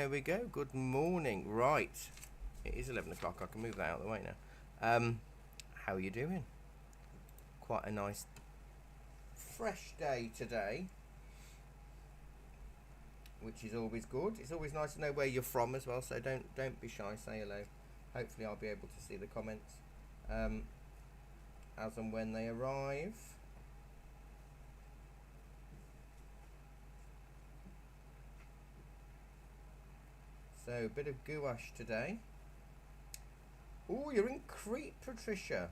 There we go. Good morning. Right. It is 11 o'clock. I can move that out of the way now. How are you doing? Quite a nice fresh day today, which is always good. It's always nice to know where you're from as well, so don't be shy. Say hello. Hopefully I'll be able to see the comments as and when they arrive. So, a bit of gouache today. Oh, you're in Crete, Patricia.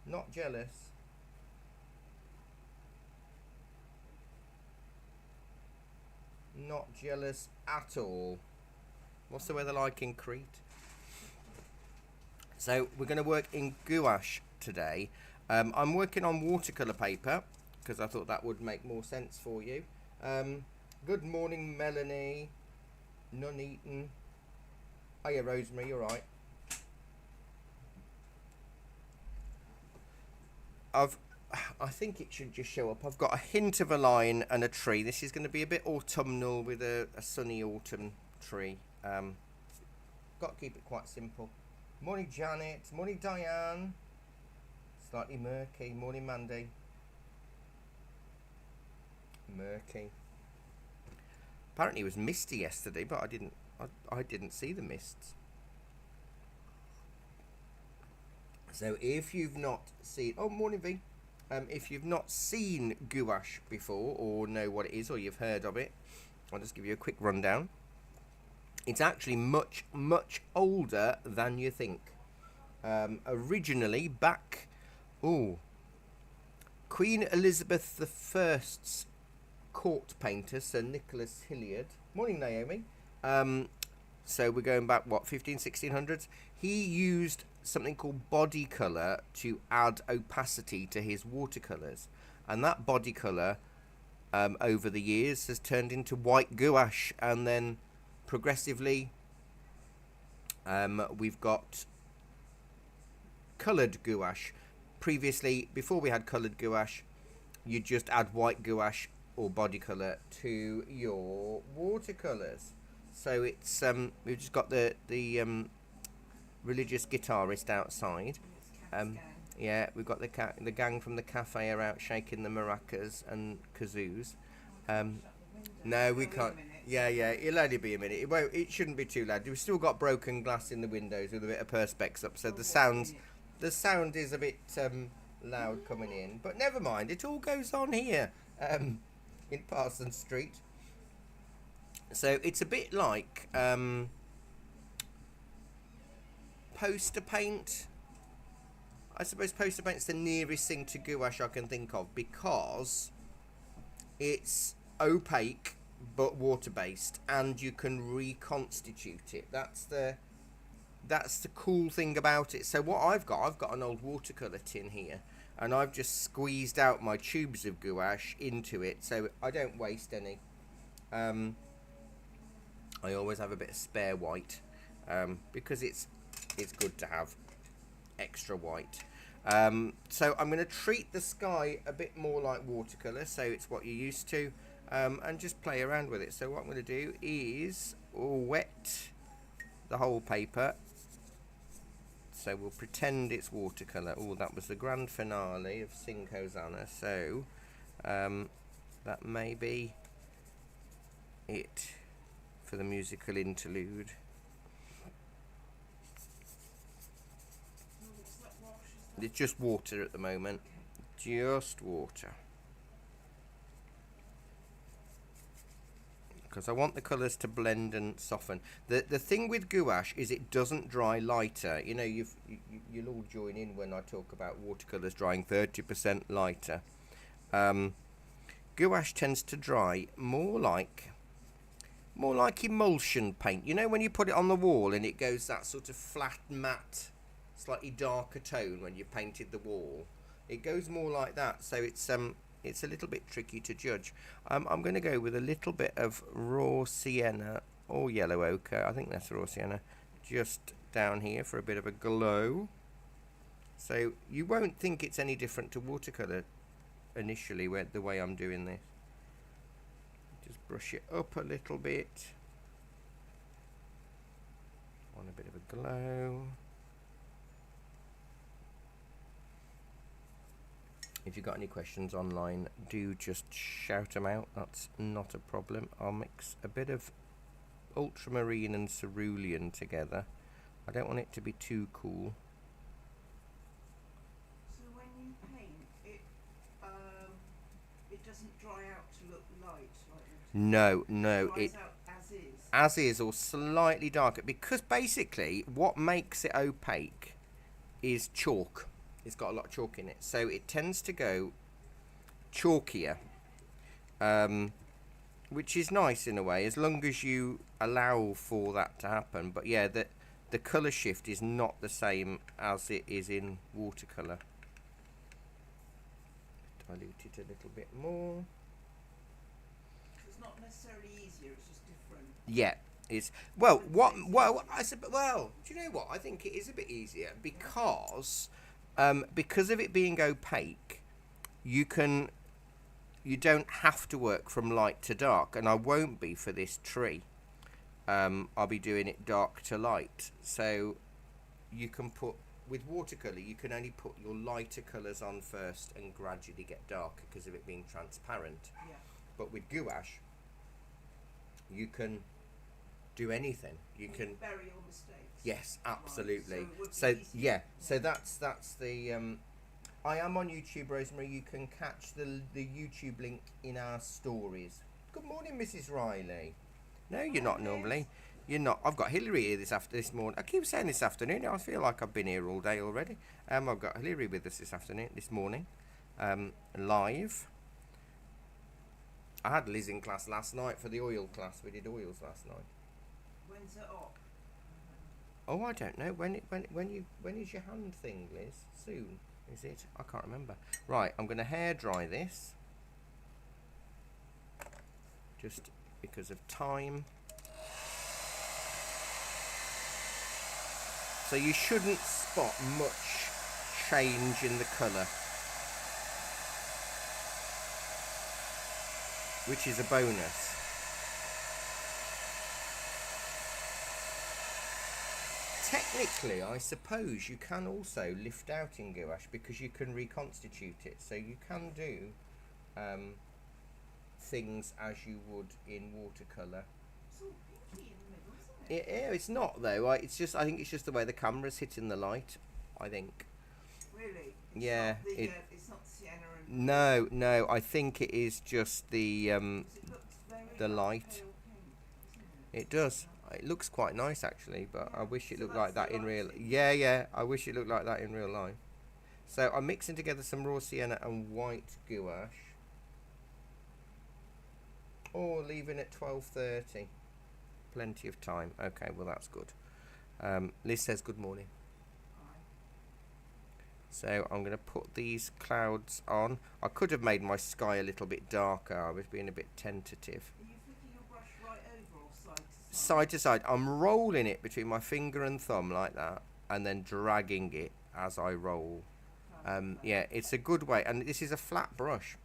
Not jealous. Not jealous at all. What's the weather like in Crete? So, we're going to work in gouache today. I'm working on watercolour paper because I thought that would make more sense for you. Good morning, Melanie. None eaten. Oh yeah, Rosemary, you're right. I think it should just show up. I've got a hint of a line and a tree. This is going to be a bit autumnal with a sunny autumn tree. Got to keep it quite simple. Morning, Janet. Morning, Diane. Slightly murky. Morning, Mandy. Murky. Apparently it was misty yesterday, but I didn't see the mists. So if you've not seen, oh morning V, if you've not seen gouache before or know what it is or you've heard of it, I'll just give you a quick rundown. It's actually much older than you think. Originally back, Queen Elizabeth I's court painter, Sir Nicholas Hilliard. Morning, Naomi. So we're going back, what, 1600s? He used something called body colour to add opacity to his watercolours. And that body colour, over the years, has turned into white gouache. And then progressively, we've got coloured gouache. Previously, before we had coloured gouache, you just add white gouache or body colour to your watercolours. So it's we've just got the religious guitarist outside. Yeah, we've got the gang from the cafe are out shaking the maracas and kazoos. No, we can't. Yeah, it'll only be a minute. It shouldn't be too loud. We've still got broken glass in the windows with a bit of perspex up, so the sound is a bit loud coming in. But never mind, it all goes on here. In Parsons Street. So it's a bit like poster paint. I suppose poster paint's the nearest thing to gouache I can think of because it's opaque but water based and you can reconstitute it. That's the cool thing about it. So what I've got an old watercolour tin here. And I've just squeezed out my tubes of gouache into it, so I don't waste any. I always have a bit of spare white, because it's good to have extra white. So I'm going to treat the sky a bit more like watercolour, so it's what you're used to, and just play around with it. So what I'm going to do is wet the whole paper. So we'll pretend it's watercolour. Oh, that was the grand finale of Sing Hosanna. So that may be it for the musical interlude. It's just water at the moment. Just water. Because I want the colours to blend and soften. The thing with gouache is it doesn't dry lighter. You know, you'll all join in when I talk about watercolours drying 30% lighter. Gouache tends to dry more like emulsion paint. You know, when you put it on the wall and it goes that sort of flat, matte, slightly darker tone when you've painted the wall. It goes more like that. So it's a little bit tricky to judge. I'm going to go with a little bit of raw sienna or yellow ochre. I think that's raw sienna. Just down here for a bit of a glow. So you won't think it's any different to watercolour initially the way I'm doing this. Just brush it up a little bit. want a bit of a glow. If you've got any questions online, do just shout them out. That's not a problem. I'll mix a bit of ultramarine and cerulean together. I don't want it to be too cool. So when you paint, it doesn't dry out to look light like this? No, It dries out as is? As is, or slightly darker, because basically what makes it opaque is chalk. It's got a lot of chalk in it, so it tends to go chalkier, which is nice in a way, as long as you allow for that to happen. But yeah, the colour shift is not the same as it is in watercolour. Dilute it a little bit more. It's not necessarily easier, it's just different. Yeah, it's well. Do you know what? I think it is a bit easier because of it being opaque. You don't have to work from light to dark, and I won't be for this tree. I'll be doing it dark to light, so you can put, with watercolour, you can only put your lighter colours on first and gradually get darker because of it being transparent. Yeah. But with gouache, you can do anything. You can bury your mistakes. Yes, absolutely. Right. So yeah, so that's the. I am on YouTube, Rosemary. You can catch the YouTube link in our stories. Good morning, Mrs. Riley. No, you're not normally. You're not. I've got Hillary here this morning. I keep saying this afternoon. I feel like I've been here all day already. I've got Hillary with us this morning, live. I had Liz in class last night for the oil class. We did oils last night. When's it up? Oh, I don't know. When is your hand thing, Liz? Soon, is it? I can't remember. Right, I'm going to hair dry this, just because of time. So you shouldn't spot much change in the colour, which is a bonus. Technically, I suppose you can also lift out in gouache because you can reconstitute it. So you can do things as you would in watercolour. It's all pinky in the middle, isn't it? Yeah, it's not though. I think it's just the way the camera's hitting the light. I think. Really? Yeah. It's not sienna and... No. I think it is just the It looks very light. pale pink, It does. It looks quite nice actually, but I wish it So looked like that's that in the real. lighting. Yeah. I wish it looked like that in real life. So I'm mixing together some raw sienna and white gouache. Or leaving at 12:30. Plenty of time. Okay, well that's good. Liz says good morning. So I'm going to put these clouds on. I could have made my sky a little bit darker. I was being a bit tentative. Are you flicking your brush right over or side to side? Side to side. I'm rolling it between my finger and thumb like that, and then dragging it as I roll. Yeah, it's a good way. And this is a flat brush,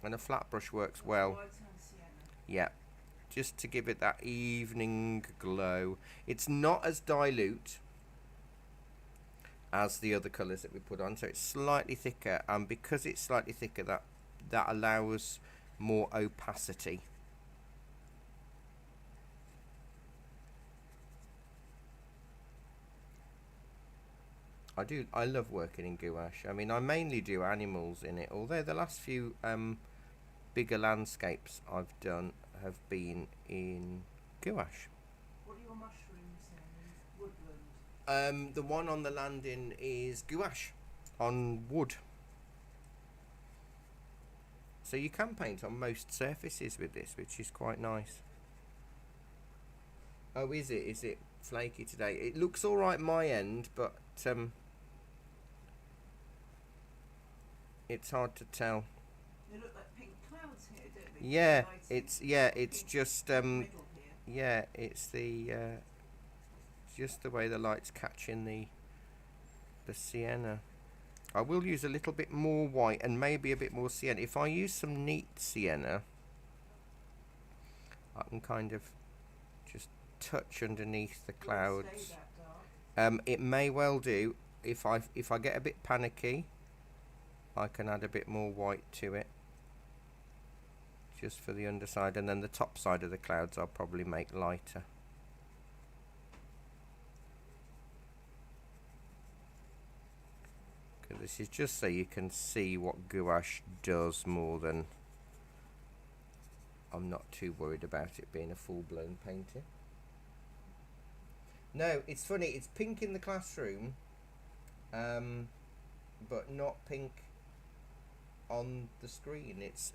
and a flat brush works well. White and sienna. Yeah, just to give it that evening glow. It's not as dilute as the other colours that we put on, so it's slightly thicker, and because it's slightly thicker, that allows more opacity. I love working in gouache. I mean, I mainly do animals in it, although the last few bigger landscapes I've done have been in gouache. What are your mushrooms in? Woodland? The one on the landing is gouache on wood. So you can paint on most surfaces with this, which is quite nice. Oh, is it? Is it flaky today? It looks all right my end, but it's hard to tell. They look like pink clouds here, don't they? Yeah, Lighting. it's just Middle here. yeah, it's the just the way the light's catching the sienna. I will use a little bit more white and maybe a bit more sienna. If I use some neat sienna, I can kind of just touch underneath the It won't clouds. stay that It may well do. If I get a bit panicky, I can add a bit more white to it, just for the underside, and then the top side of the clouds I'll probably make lighter. Because this is just so you can see what gouache does more than... I'm not too worried about it being a full-blown painting. No, it's funny, it's pink in the classroom, but not pink on the screen. It's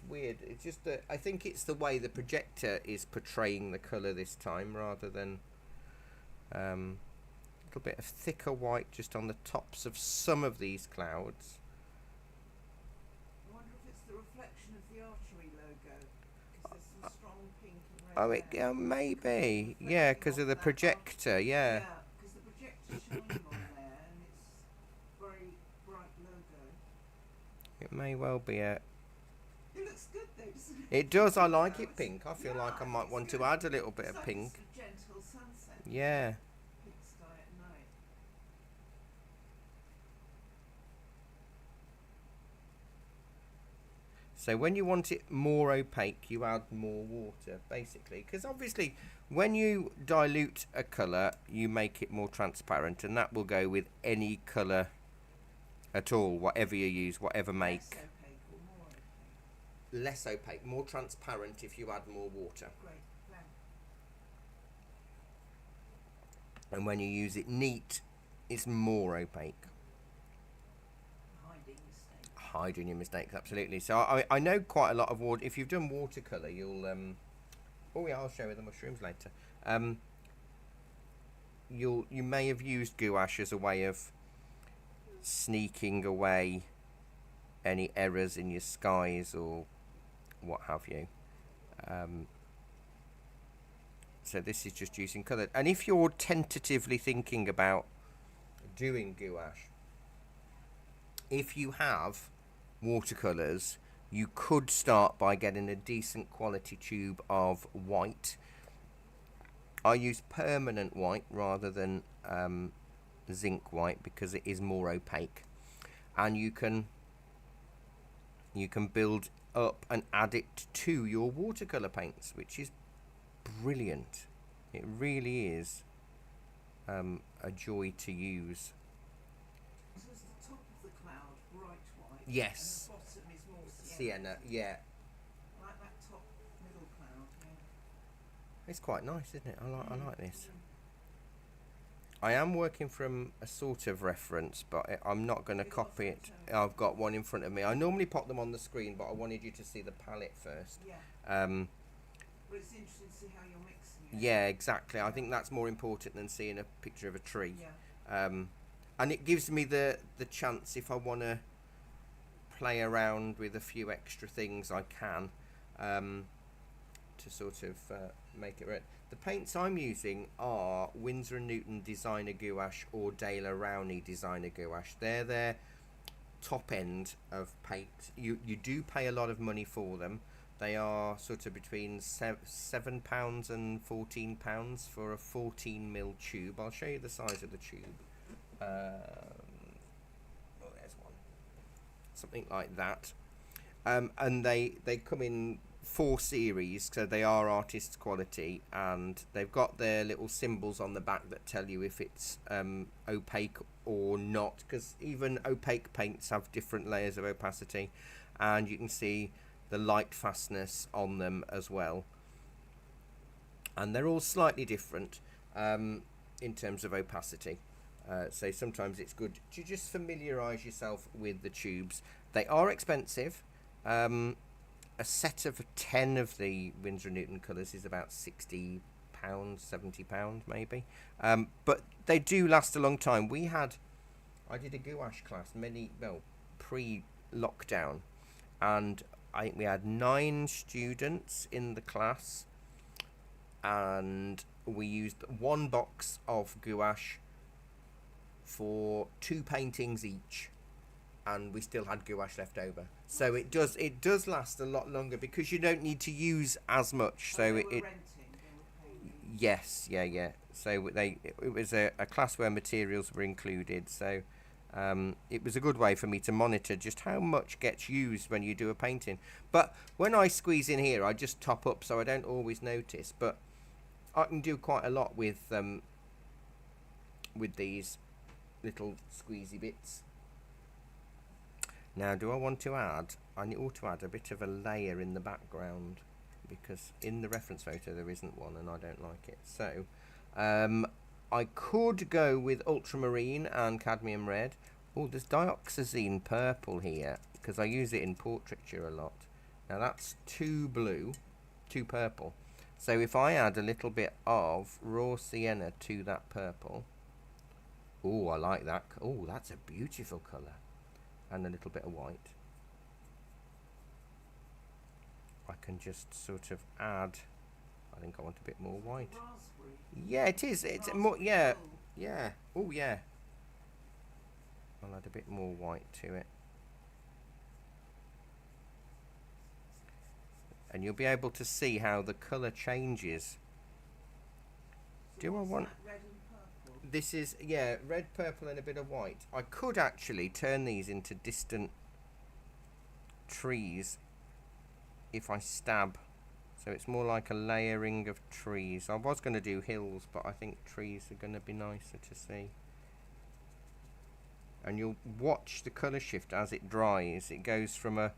weird. It's just that I think it's the way the projector is portraying the colour this time, rather than a little bit of thicker white just on the tops of some of these clouds. I wonder if it's the reflection of the archery logo, because there's some strong pink and red. Oh, it maybe, yeah, because of the projector, yeah. Yeah, because the projector's shining on there, and it's very bright logo. It may well be a... It looks good though, doesn't it? It does. I like it pink. I feel like I might it's want good. to add a little bit It's of like pink. a gentle sunset. Yeah. Pink sky at night. So when you want it more opaque, you add more water, basically. Because obviously, when you dilute a colour, you make it more transparent. And that will go with any colour at all, whatever you use, whatever make. Less opaque or more opaque. Less opaque, more transparent if you add more water. Great plan. And when you use it neat, it's more opaque. Hiding mistakes. Hiding your mistakes, absolutely. So I know quite a lot of water. If you've done watercolour, you'll... oh yeah, I'll show you the mushrooms later. You may have used gouache as a way of sneaking away any errors in your skies or what have you. So this is just using colour. And if you're tentatively thinking about doing gouache, if you have watercolours, you could start by getting a decent quality tube of white. I use permanent white rather than zinc white because it is more opaque, and you can build up and add it to your watercolour paints, which is brilliant. It really is a joy to use. So is the top of the cloud bright white? Yes. And the bottom is more Sienna, yeah. I like that top middle cloud, yeah. It's quite nice, isn't it? I like this. I am working from a sort of reference, but I'm not going to copy it. I've got one in front of me. I normally pop them on the screen, but I wanted you to see the palette first. Yeah. Um, But it's interesting to see how you're mixing it. yeah, exactly. I think that's more important than seeing a picture of a tree. Yeah. And it gives me the chance, if I want to play around with a few extra things, I can, to sort of make it right. The paints I'm using are Winsor & Newton Designer Gouache or Dale Rowney Designer Gouache. They're their top end of paint. You do pay a lot of money for them. They are sort of between £7 and £14 for a 14mm tube. I'll show you the size of the tube. Oh, there's one. Something like that. And they come in 4 series, so they are artist's quality, and they've got their little symbols on the back that tell you if it's opaque or not, because even opaque paints have different layers of opacity, and you can see the light fastness on them as well, and they're all slightly different in terms of opacity. So sometimes it's good to just familiarise yourself with the tubes. They are expensive. A set of 10 of the Winsor & Newton colours is about £60, £70 maybe. But they do last a long time. I did a gouache class pre-lockdown, and I think we had 9 students in the class, and we used 1 box of gouache for 2 paintings each, and we still had gouache left over. So it does last a lot longer because you don't need to use as much. So They were renting, they were paying Yes, yeah. So it was a class where materials were included. So it was a good way for me to monitor just how much gets used when you do a painting. But when I squeeze in here, I just top up, so I don't always notice. But I can do quite a lot with these little squeezy bits. Now, do I want to add? I ought to add a bit of a layer in the background, because in the reference photo there isn't one, and I don't like it. So I could go with ultramarine and cadmium red. Oh, there's dioxazine purple here, because I use it in portraiture a lot. Now that's too blue, too purple. So if I add a little bit of raw sienna to that purple, oh, I like that. Oh, that's a beautiful colour. And a little bit of white. I can just sort of add. I think I want a bit more white. Raspberry. Yeah, it is. It's Raspberry more. Yeah, gold. yeah. Oh, yeah. I'll add a bit more white to it, and you'll be able to see how the colour changes. So Do I what's want? that, red and purple? This is, yeah, red, purple, and a bit of white. I could actually turn these into distant trees if I stab. So it's more like a layering of trees. I was going to do hills, but I think trees are going to be nicer to see. And you'll watch the colour shift as it dries. It goes from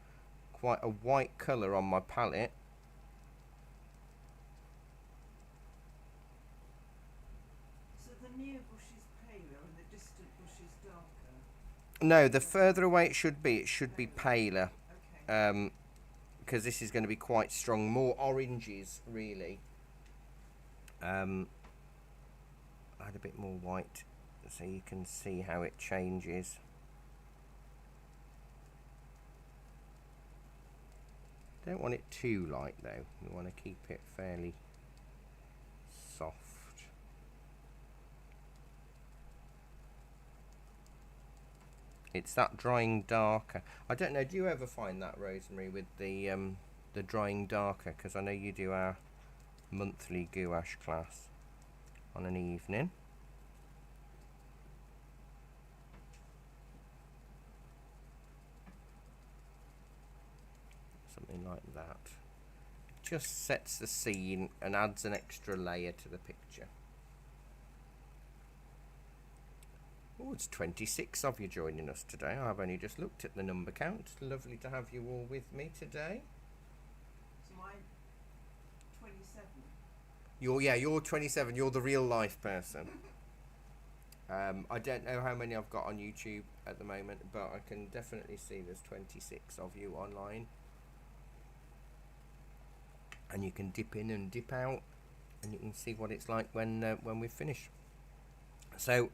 quite a white colour on my palette. So the near bush is paler and the distant bush is darker. No, the further away it should be paler. Okay. Because this is going to be quite strong, more oranges really. Add a bit more white so you can see how it changes. Don't want it too light though, we want to keep it fairly soft. It's that drying darker. I don't know, do you ever find that, Rosemary, with the drying darker? Because I know you do our monthly gouache class on an evening. Something like that. Just sets the scene and adds an extra layer to the picture. Oh, it's 26 of you joining us today. I've only just looked at the number count. Lovely to have you all with me today. So I'm 27. You're 27. You're the real life person. I don't know how many I've got on YouTube at the moment, but I can definitely see there's 26 of you online. And you can dip in and dip out, and you can see what it's like when we finish. So,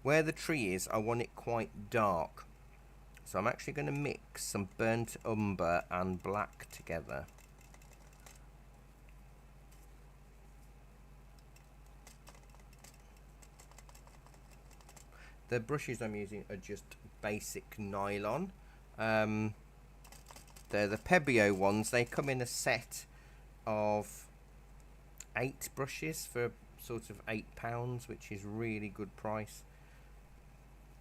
where the tree is, I want it quite dark. So I'm actually going to mix some burnt umber and black together. The brushes I'm using are just basic nylon. They're the Pebeo ones. They come in a set of 8 brushes for sort of £8, which is really good price.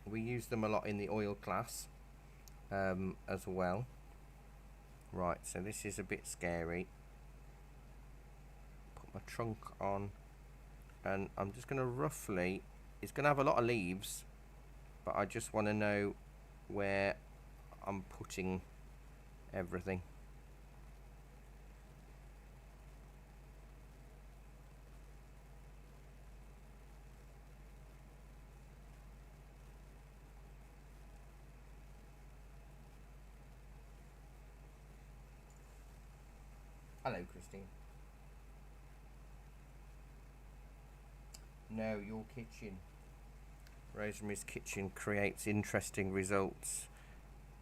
We use them a lot in the oil class as well. Right, so this is a bit scary. Put my trunk on, and I'm just going to roughly, it's going to have a lot of leaves, but I just want to know where I'm putting everything. Hello, Christine. No, your kitchen. Rosemary's kitchen creates interesting results.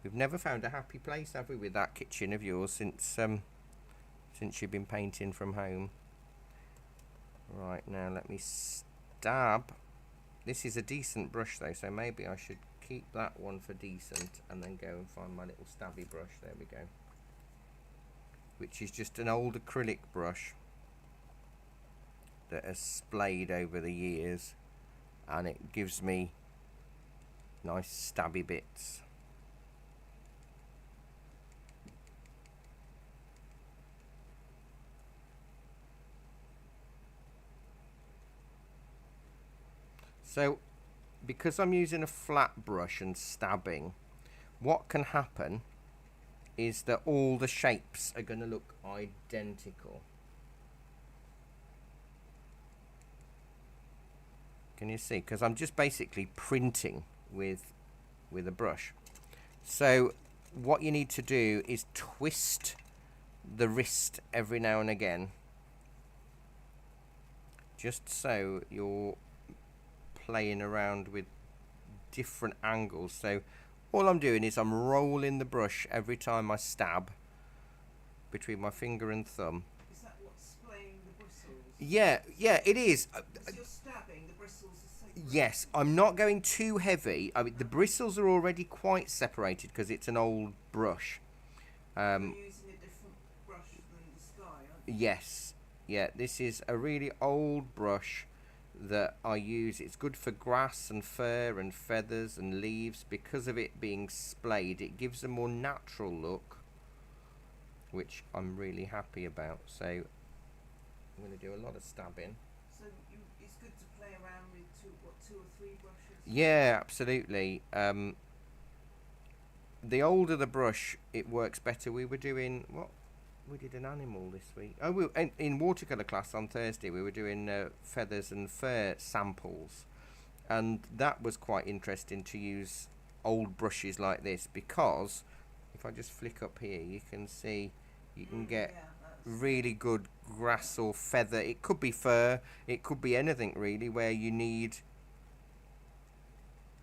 We've never found a happy place, have we, with that kitchen of yours since you've been painting from home. Right, now let me stab. This is a decent brush though, so maybe I should keep that one for decent and then go and find my little stabby brush. There we go. Which is just an old acrylic brush. that has splayed over the years, and it gives me nice stabby bits. So because I'm using a flat brush and stabbing, what can happen is that all the shapes are going to look identical. Can you see? Because I'm just basically printing with a brush. So what you need to do is twist the wrist every now and again, just so you're playing around with different angles. So all I'm doing is I'm rolling the brush every time I stab between my finger and thumb. Is that what's splaying the bristles? Yeah, it is. As you're stabbing, the bristles are separate. Yes, I'm not going too heavy. I mean, the bristles are already quite separated because it's an old brush. You're using a different brush than the Sky, aren't you? Yes, yeah, this is a really old brush that I use. It's good for grass and fur and feathers and leaves. Because of it being splayed, it gives a more natural look, which I'm really happy about. So I'm going to do a lot of stabbing. So it's good to play around with two or three brushes? Yeah, absolutely. The older the brush, it works better. We were doing we did an animal this week. Oh, in watercolour class on Thursday, we were doing feathers and fur samples, and that was quite interesting to use old brushes like this, because if I just flick up here, you can see you can get really good grass or feather. It could be fur, it could be anything really, where you need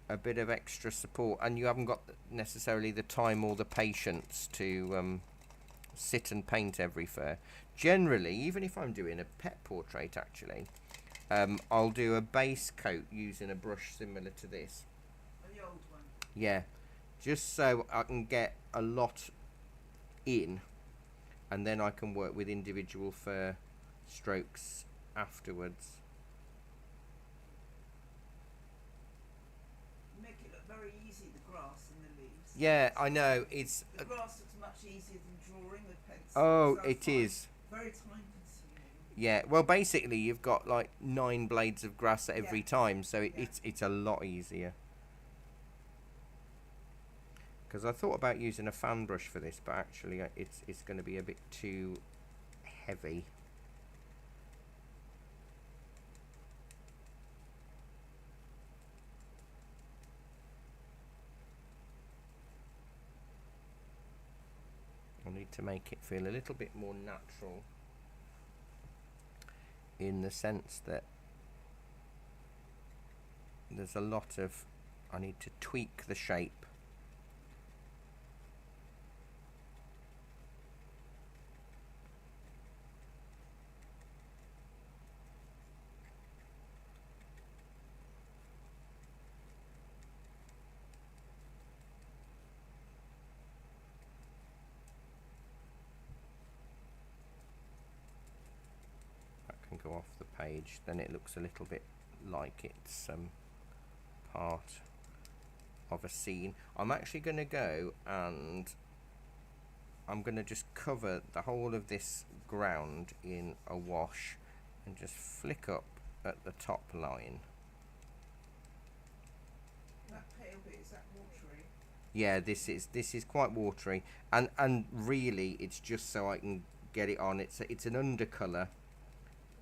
a bit of extra support and you haven't got necessarily the time or the patience to sit and paint every fur. Generally, even if I'm doing a pet portrait, actually, I'll do a base coat using a brush similar to this. The old one? Yeah, just so I can get a lot in, and then I can work with individual fur strokes afterwards. You make it look very easy, the grass and the leaves. Yeah, I know. It's the grass looks much easier than drawing with pencil. oh, So it is. Very time consuming. Yeah, well, basically you've got like 9 blades of grass every time, so it's a lot easier. Because I thought about using a fan brush for this, but actually it's going to be a bit too heavy. I need to make it feel a little bit more natural, in the sense that there's a lot of, I need to tweak the shape. Can go off the page, then it looks a little bit like it's part of a scene. I'm actually going to go and I'm going to just cover the whole of this ground in a wash and just flick up at the top line. That pale bit, is that watery? Yeah, this is quite watery, and really it's just so I can get it on. It's an undercolour,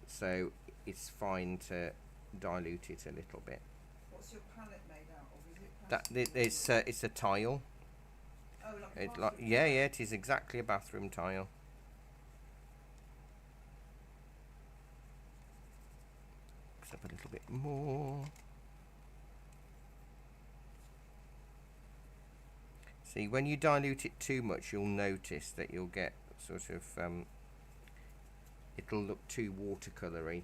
so it's fine to dilute it a little bit. What's your palette made out of? Is it It's a tile. Oh, like a bathroom Yeah, it is exactly a bathroom tile. Mix up a little bit more. See, when you dilute it too much, you'll notice that you'll get sort of it'll look too watercolory,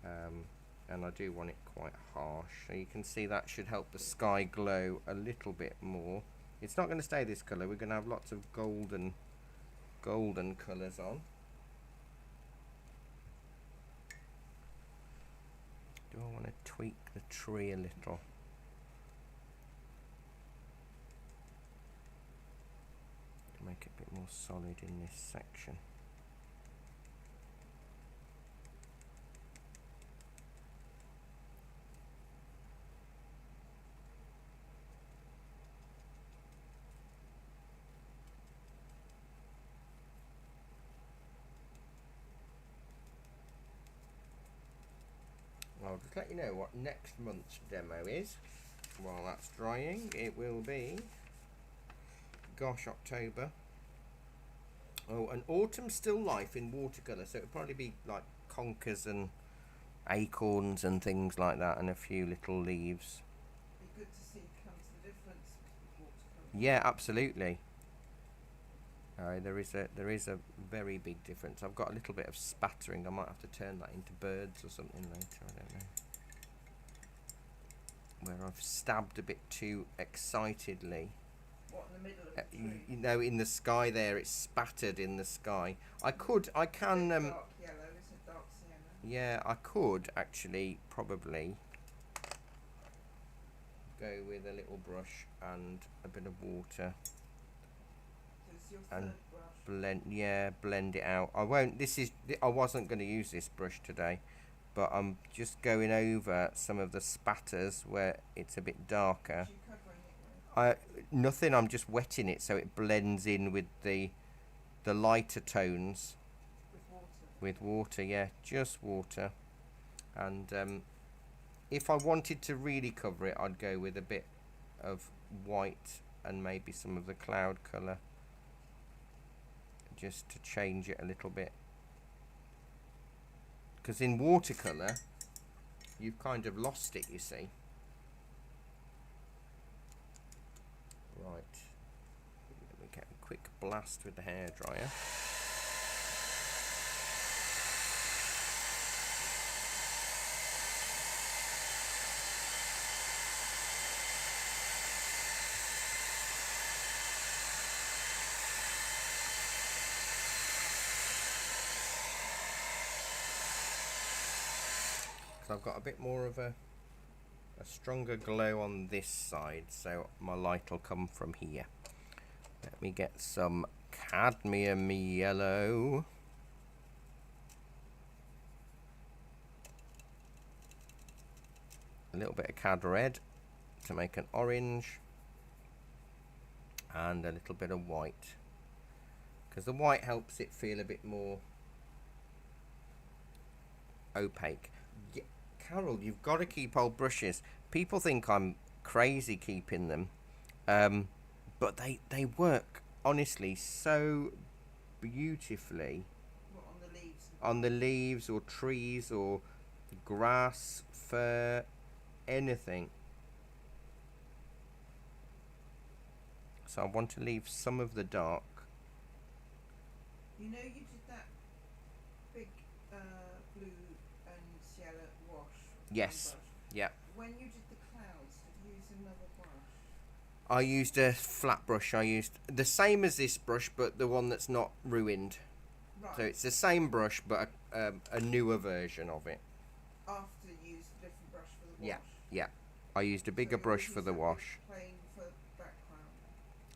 and I do want it quite harsh. So you can see that should help the sky glow a little bit more. It's not going to stay this colour. We're going to have lots of golden colours on. do I want to tweak the tree a little? Make it a bit more solid in this section. I'll just let you know what next month's demo is. While that's drying, it will be Gosh October. Oh, and Autumn Still Life in watercolour, so it'll probably be like conkers and acorns and things like that, and a few little leaves. Be good to see comes the difference with watercolour. Yeah, absolutely. There is a very big difference. I've got a little bit of spattering. I might have to turn that into birds or something later. I don't know. Where I've stabbed a bit too excitedly. What, in the middle of the tree? You know, in the sky there, it's spattered in the sky. I can. Dark yellow, isn't it? Dark sienna. Yeah, I could actually probably go with a little brush and a bit of water. So it's your And third brush. blend it out. I won't. I wasn't going to use this brush today, but I'm just going over some of the spatters where it's a bit darker. What are you covering it with? Nothing. I'm just wetting it so it blends in with the lighter tones. With water. With water, yeah, just water. And if I wanted to really cover it, I'd go with a bit of white and maybe some of the cloud colour, just to change it a little bit. Because in watercolour, you've kind of lost it, you see. Right. Let me get a quick blast with the hairdryer. So I've got a bit more of a stronger glow on this side, so my light will come from here. Let me get some cadmium yellow. A little bit of cad red to make an orange, and a little bit of white, because the white helps it feel a bit more opaque. Carol, you've got to keep old brushes. People think I'm crazy keeping them, but they work honestly so beautifully. What, on the leaves? On the leaves or trees or grass, fur, anything. So I want to leave some of the dark. You know you did that big blue and yellow wash. Yes. Brush. Yeah. When you did the clouds, did you use another brush? I used a flat brush. I used the same as this brush, but the one that's not ruined. Right. So it's the same brush, but a newer version of it. After you used a different brush for the wash. Yeah, yeah. I used a bigger So brush you for used the that wash. big plain for background.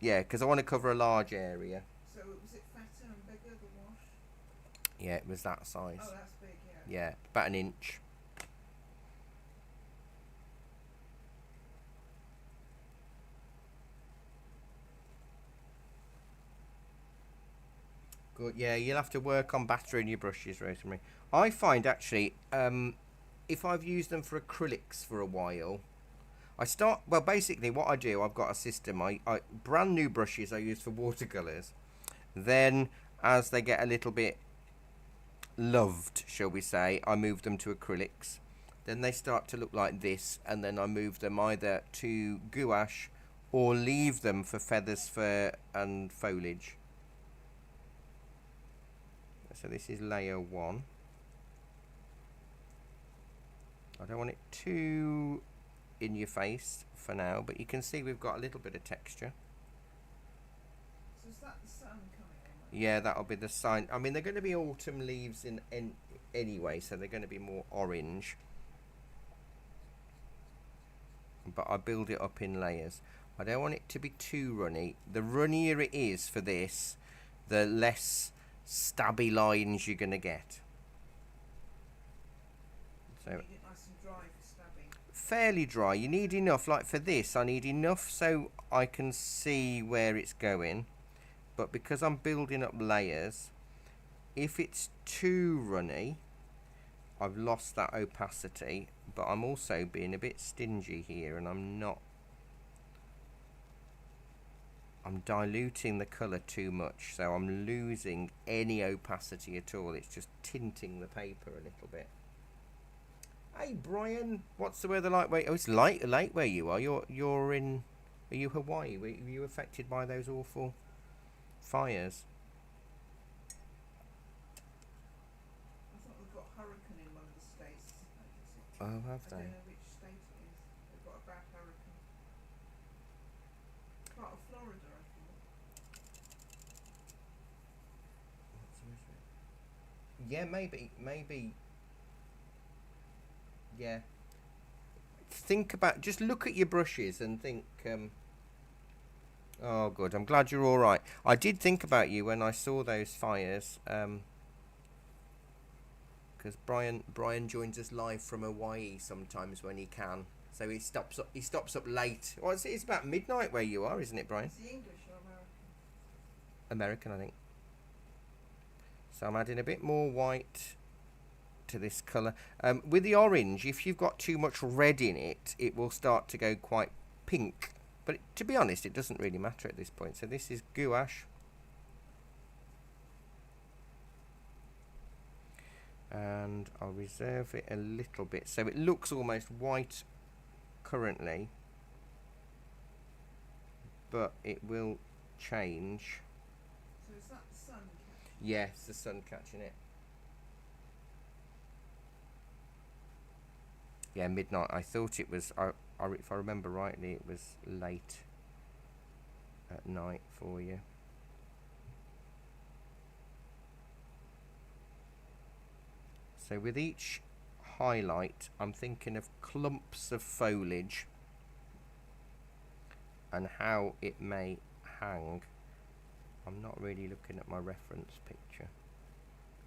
Yeah, because I want to cover a large area. So was it fatter and bigger, the wash? Yeah, it was that size. Oh, that's big, yeah. Yeah, about an inch. Good. Yeah, you'll have to work on battering your brushes, Rosemary. I find actually, if I've used them for acrylics for a while, well, basically what I do, I've got a system. I brand new brushes I use for watercolours. Then, as they get a little bit loved, shall we say, I move them to acrylics. Then they start to look like this, and then I move them either to gouache or leave them for feathers, fur and foliage. So this is layer 1. I don't want it too in your face for now, but you can see we've got a little bit of texture. So is that the sun coming on? Yeah, that'll be the sign. I mean, they're going to be autumn leaves in anyway, so they're going to be more orange. but I build it up in layers. I don't want it to be too runny. The runnier it is for this, the less stabby lines you're going to get. So You need it nice and dry for stabbing. fairly dry. You need enough. Like for this, I need enough so I can see where it's going. But because I'm building up layers, if it's too runny, I've lost that opacity. But I'm also being a bit stingy here, and I'm diluting the colour too much, so I'm losing any opacity at all. It's just tinting the paper a little bit. Hey Brian, what's the weather like? Wait, oh, it's late where you are. You're in. Are you Hawaii? Were you affected by those awful fires? I thought we've got a hurricane in one of the states. Oh, have I they? don't know which state it is. They've got a bad hurricane. Part of Florida, I thought. Yeah, maybe. Yeah. Think about. Just look at your brushes and think. Oh, good. I'm glad you're all right. I did think about you when I saw those fires. Because Brian joins us live from Hawaii sometimes when he can. So he stops up late. Well, it's about midnight where you are, isn't it, Brian? Is he English or American? American, I think. So I'm adding a bit more white to this colour. With the orange, if you've got too much red in it, it will start to go quite pink. But to be honest, it doesn't really matter at this point. So this is gouache. And I'll reserve it a little bit. So it looks almost white currently. But it will change. So is that the sun catching? Yes, the sun catching it. Yeah, midnight. I thought it was, if I remember rightly, it was late at night for you. So with each highlight, I'm thinking of clumps of foliage and how it may hang. I'm not really looking at my reference picture.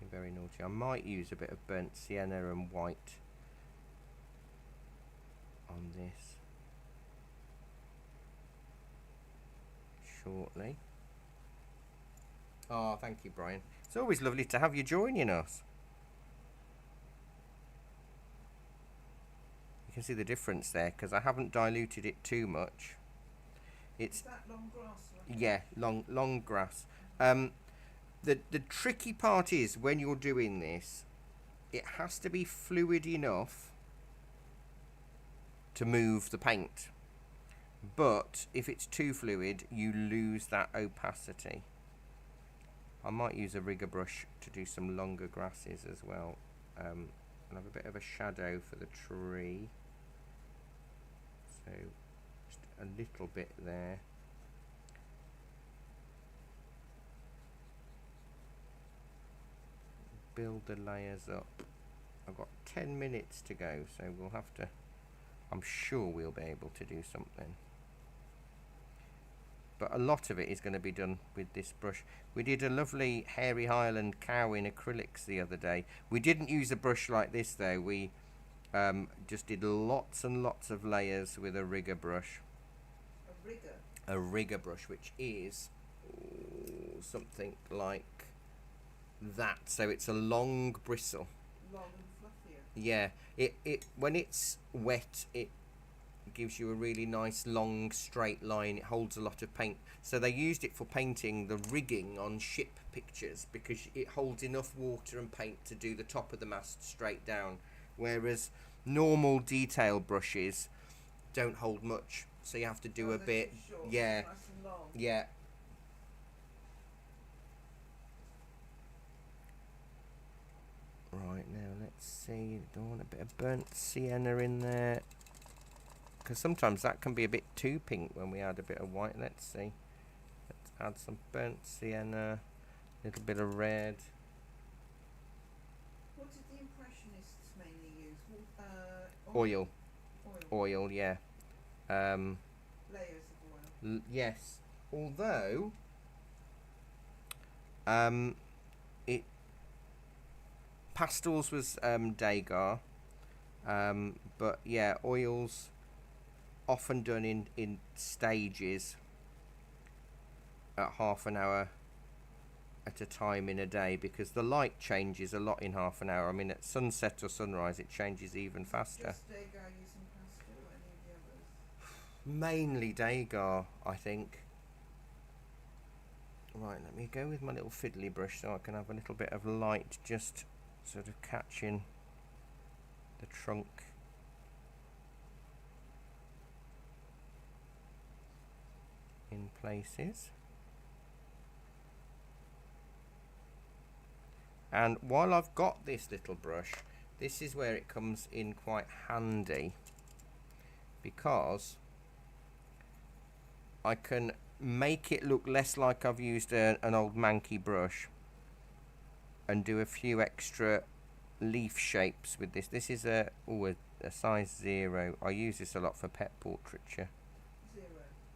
I'm very naughty. I might use a bit of burnt sienna and white on this shortly. Oh, thank you, Brian. It's always lovely to have you joining us. You can see the difference there because I haven't diluted it too much. It's Is that long grass? Right? yeah, long grass. The tricky part is when you're doing this, it has to be fluid enough to move the paint. But if it's too fluid, you lose that opacity. I might use a rigger brush to do some longer grasses as well. And have a bit of a shadow for the tree. So just a little bit there. Build the layers up. I've got 10 minutes to go, so we'll have to, I'm sure we'll be able to do something. But a lot of it is going to be done with this brush. We did a lovely Hairy Highland cow in acrylics the other day. We didn't use a brush like this though. We just did lots and lots of layers with a rigger brush. A rigger? A rigger brush, which is something like that. So it's a long bristle. Long and fluffier. Yeah, it when it's wet, it gives you a really nice long straight line. It holds a lot of paint. So they used it for painting the rigging on ship pictures because it holds enough water and paint to do the top of the mast straight down, whereas normal detail brushes don't hold much, so you have to do a bit. Short, Yeah, nice and long. yeah. Right, now let's see. Don't want a bit of burnt sienna in there, because sometimes that can be a bit too pink when we add a bit of white. Let's see. Let's add some burnt sienna, a little bit of red. What did the Impressionists mainly use? Oil, yeah. Layers of oil. Yes, although it pastels was Degar, but yeah, oils often done in stages at half an hour at a time in a day, because the light changes a lot in half an hour. I mean, at sunset or sunrise it changes even faster. Just Degar using pastel or any of the others? Mainly Degar, I think. Right, let me go with my little fiddly brush so I can have a little bit of light just sort of catching the trunk. In places. And while I've got this little brush, this is where it comes in quite handy, because I can make it look less like I've used an old manky brush and do a few extra leaf shapes with this. This is a size 0. I use this a lot for pet portraiture. 0.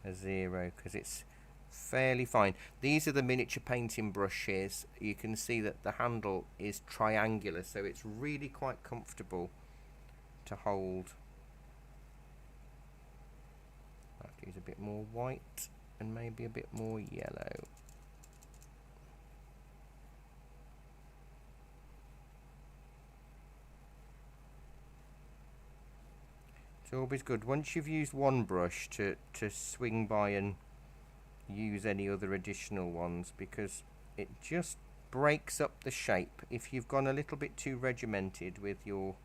A 0 because it's fairly fine. These are the miniature painting brushes. You can see that the handle is triangular, so it's really quite comfortable to hold. I have to use a bit more white and maybe a bit more yellow. It's always good once you've used one brush to swing by and use any other additional ones, because it just breaks up the shape. If you've gone a little bit too regimented with your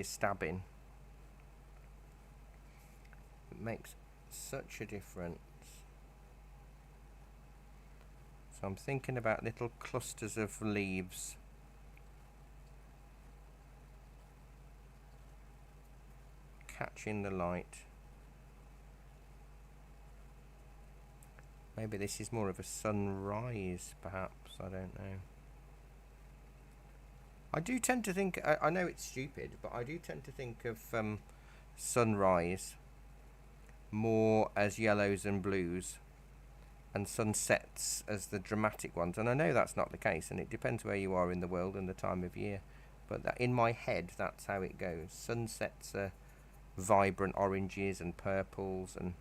stabbing, it makes such a difference. So I'm thinking about little clusters of leaves. Catching the light. Maybe this is more of a sunrise, perhaps, I don't know. I do tend to think, I know it's stupid, but I do tend to think of sunrise more as yellows and blues, and sunsets as the dramatic ones. And I know that's not the case, and it depends where you are in the world and the time of year. But that, in my head, that's how it goes. Sunsets are vibrant oranges and purples, and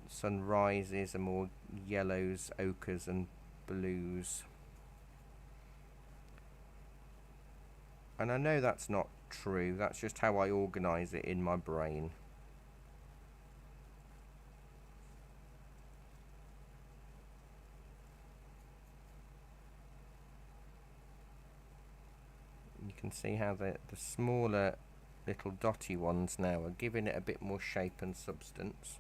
sunrises are more yellows, ochres and blues. And I know that's not true, that's just how I organise it in my brain. You can see how the smaller little dotty ones now are giving it a bit more shape and substance.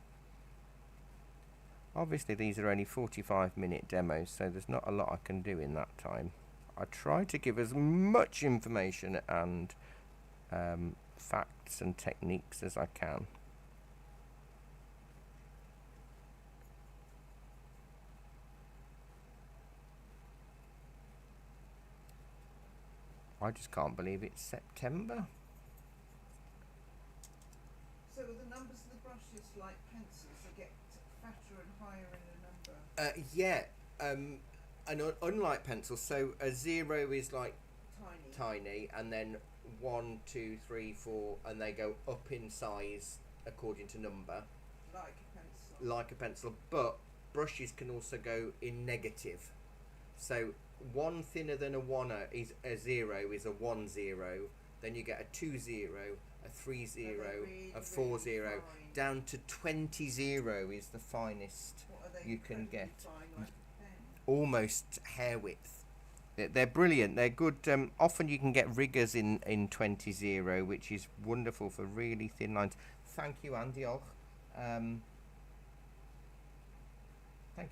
Obviously these are only 45-minute demos, so there's not a lot I can do in that time. I try to give as much information and facts and techniques as I can. I just can't believe it's September. So are the numbers of the brushes like pencils? They get fatter and higher in a number? Yeah, and unlike pencils, so a 0 is like tiny, and then 1, 2, 3, 4, and they go up in size according to number. Like a pencil. Like a pencil, but brushes can also go in negative. So 1 thinner than a 1 is a 0 is a 1 0. Then you get a 2 0, a 3 0, really, a 4 0, fine. down to 20 0 is the finest What are they you can get. fine, like a pen? Almost hair width. They're brilliant. They're good. Often you can get riggers in 20 0, which is wonderful for really thin lines. Thank you, Andy. Thank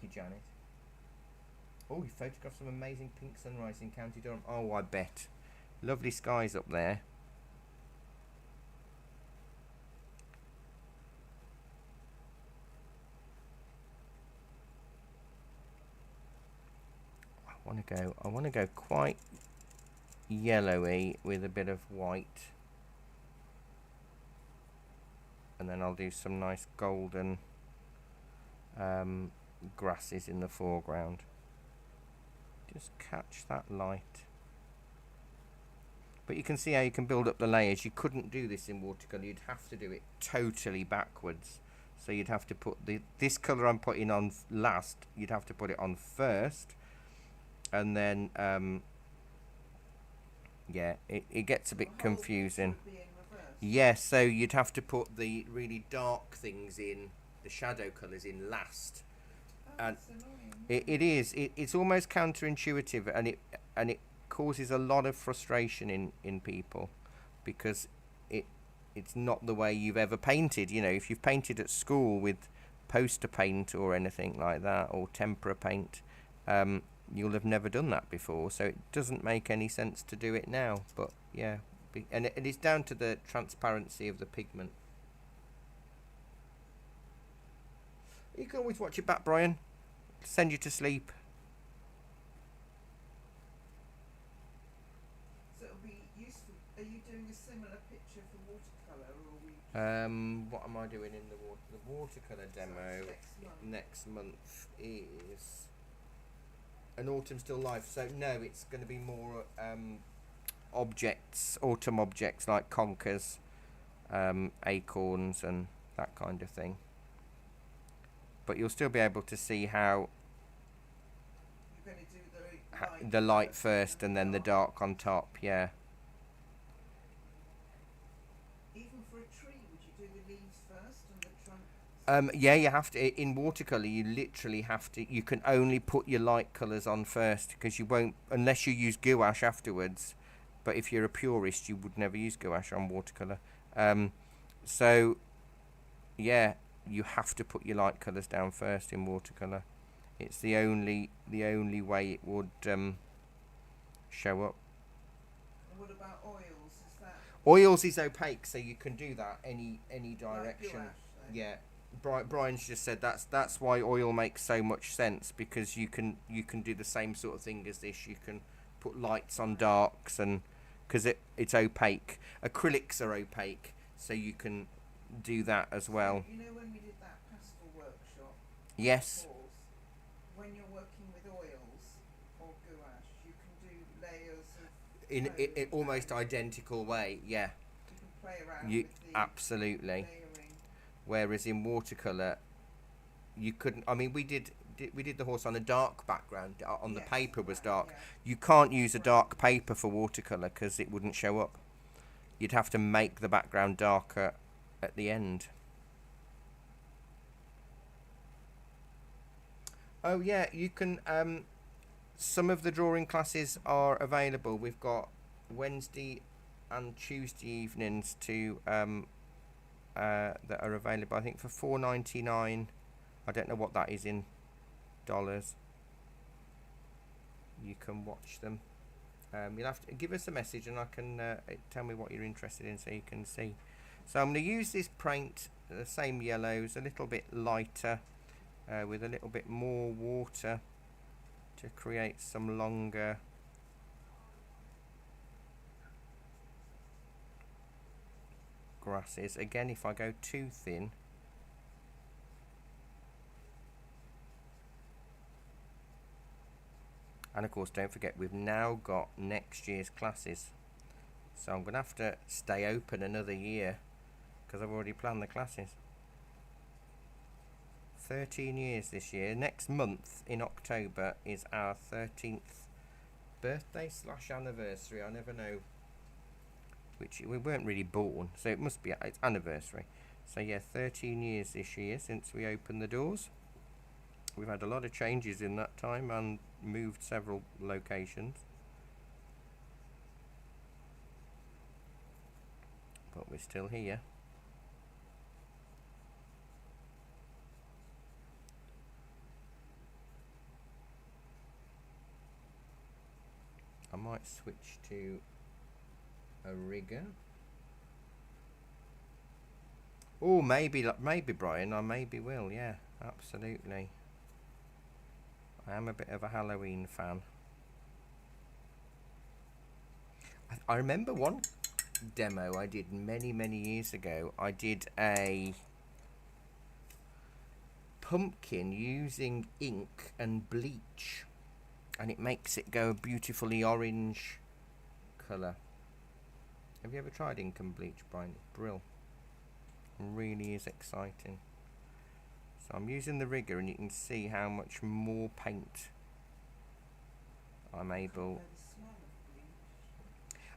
you, Janet. Oh, you photographed some amazing pink sunrise in County Durham. Oh, I bet. Lovely skies up there. I want to go quite yellowy with a bit of white. and then I'll do some nice golden grasses in the foreground. Just catch that light. But you can see how you can build up the layers. You couldn't do this in watercolour. You'd have to do it totally backwards. So you'd have to put this colour I'm putting on last, you'd have to put it on first. And then, yeah, it gets a bit confusing. Yeah, so you'd have to put the really dark things in, the shadow colours in last. And it's almost counterintuitive, and it causes a lot of frustration in people, because it's not the way you've ever painted. You know, if you've painted at school with poster paint or anything like that, or tempera paint, you'll have never done that before, so it doesn't make any sense to do it now. But yeah, and it's down to the transparency of the pigment. You can always watch it back, Brian. Send you to sleep. So it'll be useful. Are you doing a similar picture for watercolour, or are we? What am I doing in the watercolour demo? So next month is an autumn still life. So no, it's going to be more objects, autumn objects like conkers, acorns, and that kind of thing. But you'll still be able to see how You're going to do the light first and then the dark on top. Yeah. Even for a tree, would you do the leaves first and the trunk? Yeah, you have to. In watercolor, you literally have to. You can only put your light colors on first, because you won't, unless you use gouache afterwards. But if you're a purist, you would never use gouache on watercolor. So yeah, you have to put your light colors down first in watercolor. It's the only way it would show up. And what about oils? Is that Oils is opaque, so you can do that any direction. Like gouache, Yeah, Brian's just said that's why oil makes so much sense, because you can do the same sort of thing as this. You can put lights on darks, and because it's opaque. Acrylics are opaque, so you can do that as well. You know when we did that pastel workshop? Yes. When you're working with oils or gouache, you can do layers of In almost identical way. Yeah. You can play around with the absolutely. layering. Whereas in watercolor, you couldn't. I mean, we did the horse on a dark background. On the paper was dark. Yeah. You can't use a dark paper for watercolor because it wouldn't show up. You'd have to make the background darker at the end. Oh yeah, you can. Some of the drawing classes are available. We've got Wednesday and Tuesday evenings that are available. I think for $4.99. I don't know what that is in dollars. You can watch them. You'll have to give us a message, and I can tell me what you're interested in, so you can see. So I'm going to use this paint, the same yellows, a little bit lighter, with a little bit more water to create some longer grasses. Again, if I go too thin, and of course don't forget we've now got next year's classes, so I'm going to have to stay open another year because I've already planned the classes. 13 years this year. Next month in October is our 13th birthday / anniversary. I never know which. We weren't really born, so it must be, it's anniversary. So yeah, 13 years this year since we opened the doors. We've had a lot of changes in that time and moved several locations, but we're still here. I might switch to a rigger. Oh, maybe Brian, I maybe will. Yeah, absolutely. I am a bit of a Halloween fan. I remember one demo I did many years ago. I did a pumpkin using ink and bleach, and it makes it go a beautifully orange colour. Have you ever tried ink and bleach, Brian? It's brill. Really is exciting. So I'm using the rigger, and you can see how much more paint I'm able.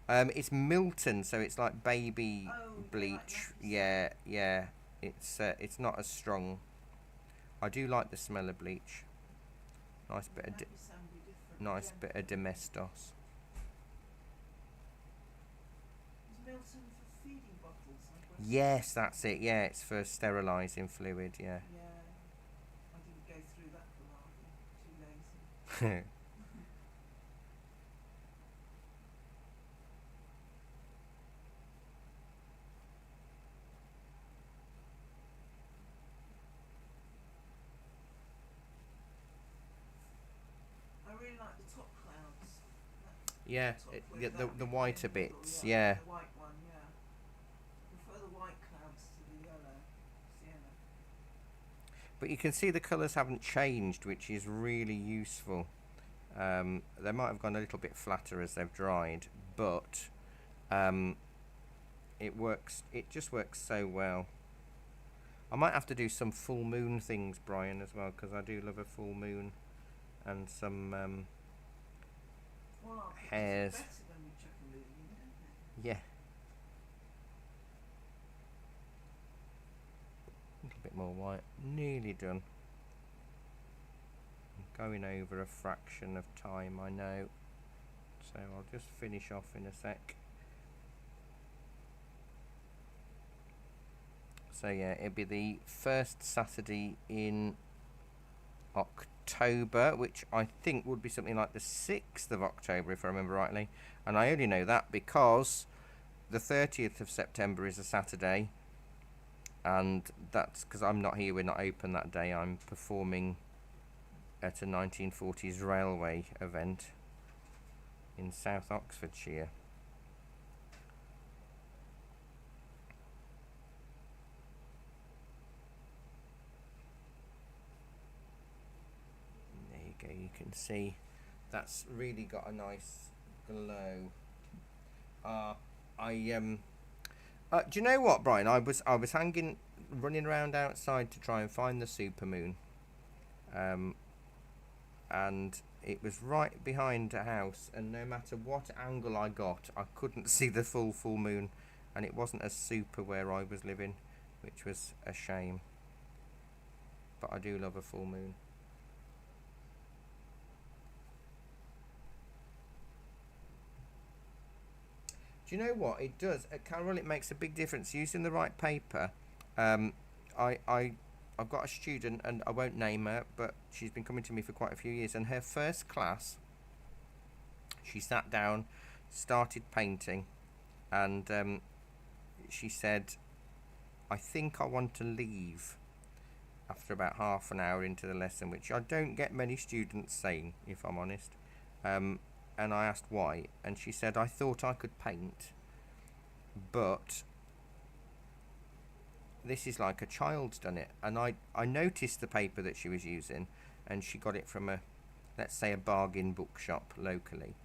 It's Milton, so it's like baby bleach. Yeah, yeah. It's not as strong. I do like the smell of bleach. Nice bit of Domestos. Milton for feeding bottles? Yes, that's it. Yeah, it's for sterilising fluid. Yeah. Yeah. I didn't go through that for a while. Too lazy. I really like the top clouds. Yeah, the whiter bits. Yeah. The white one, yeah. I prefer the white clouds to the yellow sienna. But you can see the colours haven't changed, which is really useful. They might have gone a little bit flatter as they've dried, but it works. It just works so well. I might have to do some full moon things, Brian, as well, because I do love a full moon and some hairs. Better when we chuck a moon in, don't they? Yeah. A little bit more white. Nearly done. I'm going over a fraction of time, I know. So I'll just finish off in a sec. So yeah, it'll be the first Saturday in October, which I think would be something like the 6th of October, if I remember rightly. And I only know that because the 30th of September is a Saturday, and that's because I'm not here, we're not open that day. I'm performing at a 1940s railway event in South Oxfordshire. You can see that's really got a nice glow. Do you know what, Brian? I was running around outside to try and find the supermoon, and it was right behind a house, and no matter what angle I got, I couldn't see the full moon, and it wasn't as super where I was living, which was a shame. But I do love a full moon. Do you know what it does, Carol? It makes a big difference using the right paper. I've got a student, and I won't name her, but she's been coming to me for quite a few years. And her first class, she sat down, started painting, and she said, "I think I want to leave." After about half an hour into the lesson, which I don't get many students saying, if I'm honest. And I asked why, and she said, "I thought I could paint, but this is like a child's done it." And I noticed the paper that she was using, and she got it from let's say a bargain bookshop locally.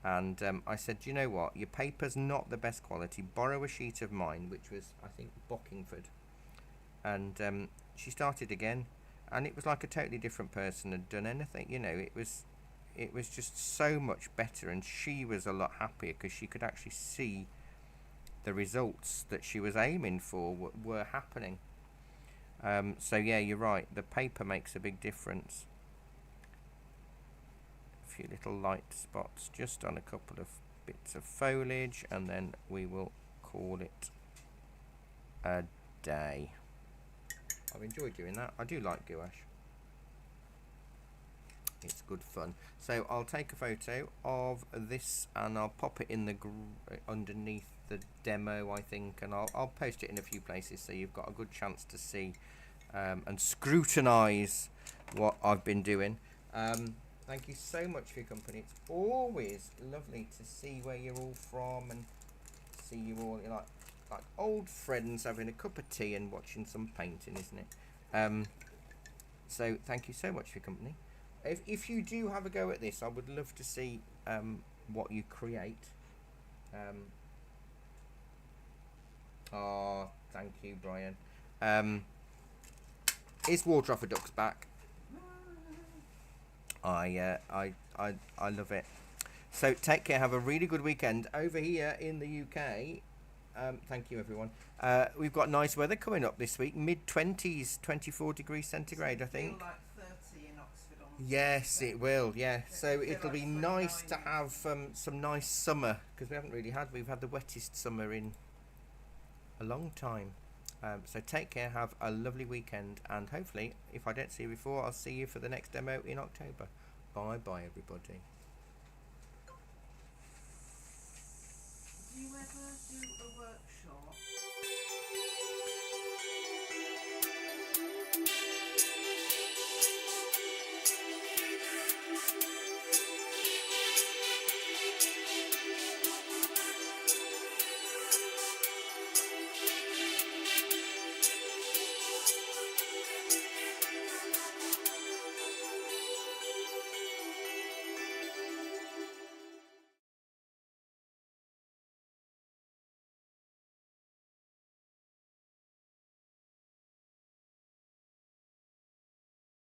And I said, "You know what, your paper's not the best quality, borrow a sheet of mine," which was, I think, Bockingford. And she started again, and it was like a totally different person had done anything. You know, it was just so much better, and she was a lot happier because she could actually see the results that she was aiming for were happening. So yeah, you're right, the paper makes a big difference. A few little light spots just on a couple of bits of foliage, and then we will call it a day. I've enjoyed doing that. I do like gouache. It's good fun. So I'll take a photo of this, and I'll pop it in the underneath the demo, I think, and I'll post it in a few places so you've got a good chance to see and scrutinise what I've been doing. Thank you so much for your company. It's always lovely to see where you're all from and see you all like old friends having a cup of tea and watching some painting, isn't it? So thank you so much for your company. If you do have a go at this, I would love to see what you create. Thank you, Brian. Is Water Off a Duck's back? I love it. So take care. Have a really good weekend over here in the UK. Thank you, everyone. We've got nice weather coming up this week. Mid-20s, 24 degrees centigrade, I think. Feel like 30 in Oxford on Yes, Tuesday. it will. Yeah. So Feel it'll like be nice to 29. have some nice summer, because we haven't really had. We've had the wettest summer in a long time. So take care. Have a lovely weekend, and hopefully, if I don't see you before, I'll see you for the next demo in October. Bye bye, everybody.